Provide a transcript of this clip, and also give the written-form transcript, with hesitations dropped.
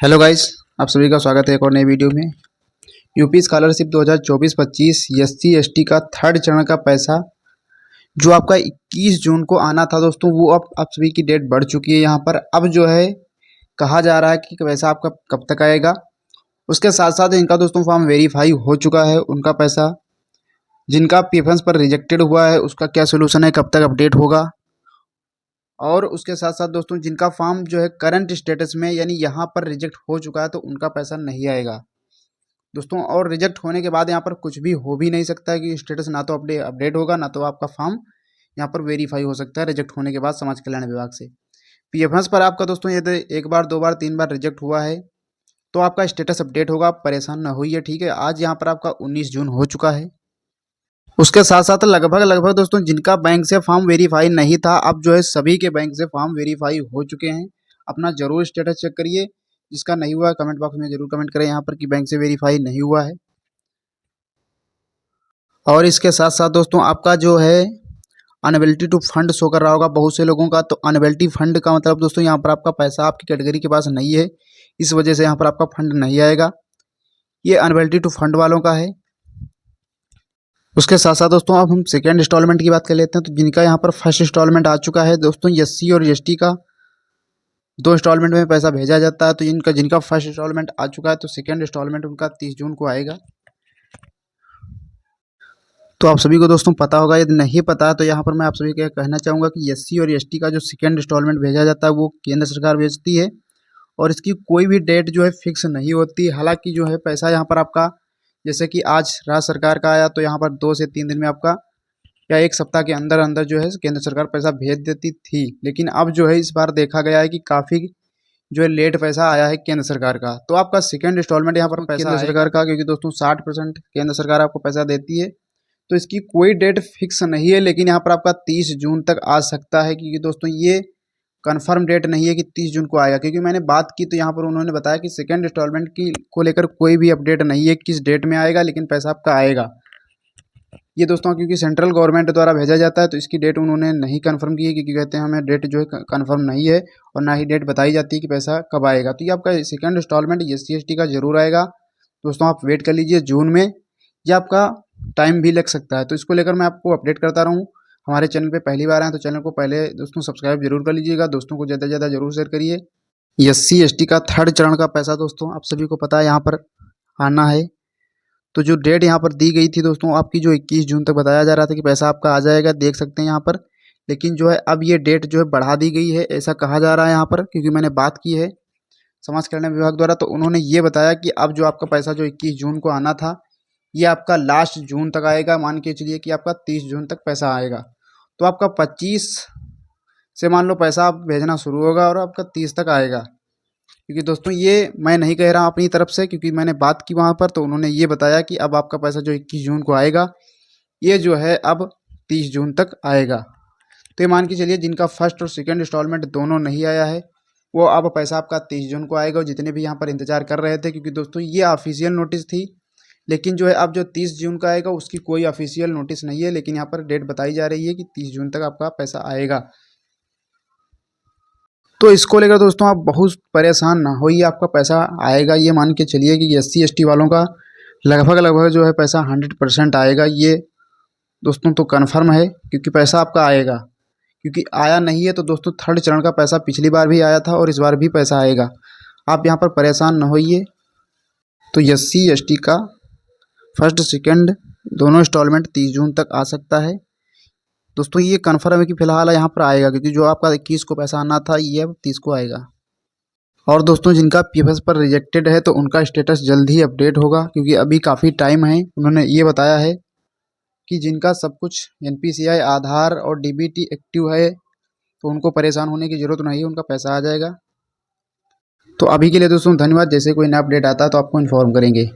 Hello guys, आप सभी का स्वागत है एक और नई वीडियो में। यूपी स्कॉलरशिप 2024-25 एससी एसटी का थर्ड चरण का पैसा जो आपका 21 जून को आना था दोस्तों, वो अब आप सभी की डेट बढ़ चुकी है। यहाँ पर अब जो है कहा जा रहा है कि पैसा आपका कब तक आएगा। उसके साथ साथ इनका दोस्तों फॉर्म वेरीफाई हो चुका है, उनका पैसा जिनका प्रेफरेंस पर रिजेक्टेड हुआ है उसका क्या सोल्यूशन है, कब तक अपडेट होगा। और उसके साथ साथ दोस्तों जिनका फॉर्म जो है करंट स्टेटस में यानी यहाँ पर रिजेक्ट हो चुका है तो उनका पैसा नहीं आएगा दोस्तों। और रिजेक्ट होने के बाद यहाँ पर कुछ भी हो भी नहीं सकता है कि स्टेटस ना तो अपडेट होगा, ना तो आपका फॉर्म यहाँ पर वेरीफाई हो सकता है रिजेक्ट होने के बाद समाज कल्याण विभाग से। पीएफएस पर आपका दोस्तों यदि एक बार, दो बार, तीन बार रिजेक्ट हुआ है तो आपका स्टेटस अपडेट होगा, आप परेशान ना होइए, ठीक है। आज यहाँ पर आपका 19 जून हो चुका है। उसके साथ साथ लगभग दोस्तों जिनका बैंक से फॉर्म वेरीफाई नहीं था, अब जो है सभी के बैंक से फॉर्म वेरीफाई हो चुके हैं। अपना जरूर स्टेटस चेक करिए, जिसका नहीं हुआ कमेंट बॉक्स में जरूर कमेंट करें यहाँ पर कि बैंक से वेरीफाई नहीं हुआ है। और इसके साथ साथ दोस्तों आपका जो है अनएबिलिटी टू फंड शो कर रहा होगा बहुत से लोगों का। तो अनएबिलिटी फंड का मतलब दोस्तों यहाँ पर आपका पैसा आपकी कैटेगरी के पास नहीं है, इस वजह से यहाँ पर आपका फंड नहीं आएगा। ये अनएबिलिटी टू फंड वालों का है। उसके साथ साथ दोस्तों अब हम सेकेंड इंस्टॉलमेंट की बात कर लेते हैं। तो जिनका यहाँ पर फर्स्ट इंस्टॉलमेंट आ चुका है दोस्तों, एससी और एसटी का 2 इंस्टॉलमेंट में पैसा भेजा जाता है। तो जिनका फर्स्ट इंस्टॉलमेंट आ चुका है तो सेकेंड इंस्टॉलमेंट उनका 30 जून को आएगा। तो आप सभी को दोस्तों पता होगा, यदि नहीं पता है तो यहाँ पर मैं आप सभी को कहना चाहूँगा कि एससी और एसटी का जो सेकेंड इंस्टॉलमेंट भेजा जाता है वो केंद्र सरकार भेजती है और इसकी कोई भी डेट जो है फिक्स नहीं होती। हालांकि जो है पैसा यहाँ पर आपका, जैसे कि आज राज्य सरकार का आया तो यहाँ पर 2 से 3 दिन में आपका या एक सप्ताह के अंदर अंदर जो है केंद्र सरकार पैसा भेज देती थी। लेकिन अब जो है इस बार देखा गया है कि काफ़ी जो है लेट पैसा आया है केंद्र सरकार का। तो आपका सेकेंड इंस्टॉलमेंट यहाँ पर पैसा केंद्र सरकार का, क्योंकि दोस्तों 60% केंद्र सरकार आपको पैसा देती है तो इसकी कोई डेट फिक्स नहीं है। लेकिन यहाँ पर आपका 30 जून तक आ सकता है, क्योंकि दोस्तों ये कंफर्म डेट नहीं है कि 30 जून को आएगा। क्योंकि मैंने बात की तो यहाँ पर उन्होंने बताया कि सेकेंड इंस्टॉलमेंट की को लेकर कोई भी अपडेट नहीं है किस डेट में आएगा, लेकिन पैसा आपका आएगा। ये दोस्तों क्योंकि सेंट्रल गवर्नमेंट द्वारा भेजा जाता है तो इसकी डेट उन्होंने नहीं कंफर्म की है, क्योंकि कहते हैं हमें डेट जो है कंफर्म नहीं है और ना ही डेट बताई जाती है कि पैसा कब आएगा। तो ये आपका सेकंड इंस्टॉलमेंट एससी एसटी का जरूर आएगा दोस्तों, आप वेट कर लीजिए जून में। ये आपका टाइम भी लग सकता है, तो इसको लेकर मैं आपको अपडेट करता रहूँ। हमारे चैनल पे पहली बार आए तो चैनल को पहले दोस्तों सब्सक्राइब जरूर कर लीजिएगा, दोस्तों को ज़्यादा से ज़्यादा जरूर शेयर करिए। एससी एसटी का थर्ड चरण का पैसा दोस्तों आप सभी को पता है यहाँ पर आना है। तो जो डेट यहाँ पर दी गई थी दोस्तों आपकी, जो 21 जून तक बताया जा रहा था कि पैसा आपका आ जाएगा, देख सकते हैं यहाँ पर। लेकिन जो है अब ये डेट जो है बढ़ा दी गई है, ऐसा कहा जा रहा है यहाँ पर, क्योंकि मैंने बात की है समाज कल्याण विभाग द्वारा। तो उन्होंने ये बताया कि अब जो आपका पैसा जो 21 जून को आना था ये आपका लास्ट जून तक आएगा। मान के चलिए कि आपका 30 जून तक पैसा आएगा, तो आपका 25 से मान लो पैसा आप भेजना शुरू होगा और आपका 30 तक आएगा। क्योंकि दोस्तों ये मैं नहीं कह रहा अपनी तरफ से, क्योंकि मैंने बात की वहाँ पर तो उन्होंने ये बताया कि अब आपका पैसा जो 21 जून को आएगा ये जो है अब 30 जून तक आएगा। तो ये मान के चलिए जिनका फर्स्ट और सेकंड इंस्टॉलमेंट दोनों नहीं आया है वो अब पैसा आपका 30 जून को आएगा। और जितने भी यहाँ पर इंतजार कर रहे थे, क्योंकि दोस्तों ये ऑफिशियल नोटिस थी, लेकिन जो है अब जो 30 जून का आएगा उसकी कोई ऑफिशियल नोटिस नहीं है, लेकिन यहाँ पर डेट बताई जा रही है कि 30 जून तक आपका पैसा आएगा। तो इसको लेकर दोस्तों आप बहुत परेशान ना होइए, आपका पैसा आएगा। ये मान के चलिए कि एससी एसटी वालों का लगभग जो है पैसा 100% आएगा। ये दोस्तों तो कन्फर्म है, क्योंकि पैसा आपका आएगा। क्योंकि आया नहीं है तो दोस्तों थर्ड चरण का पैसा पिछली बार भी आया था और इस बार भी पैसा आएगा। आप यहाँ पर परेशान ना होइए। तो एससी एसटी का फर्स्ट सेकंड दोनों इंस्टॉलमेंट 30 जून तक आ सकता है दोस्तों। ये कन्फर्म है कि फिलहाल यहाँ पर आएगा, क्योंकि जो आपका 21 को पैसा आना था ये अब 30 को आएगा। और दोस्तों जिनका पीएफएस पर रिजेक्टेड है तो उनका स्टेटस जल्द ही अपडेट होगा, क्योंकि अभी काफ़ी टाइम है। उन्होंने ये बताया है कि जिनका सब कुछ एनपीसीआई, आधार और डीबीटी एक्टिव है तो उनको परेशान होने की ज़रूरत नहीं है, उनका पैसा आ जाएगा। तो अभी के लिए दोस्तों धन्यवाद। जैसे कोई नया अपडेट आता है तो आपको इन्फॉर्म करेंगे।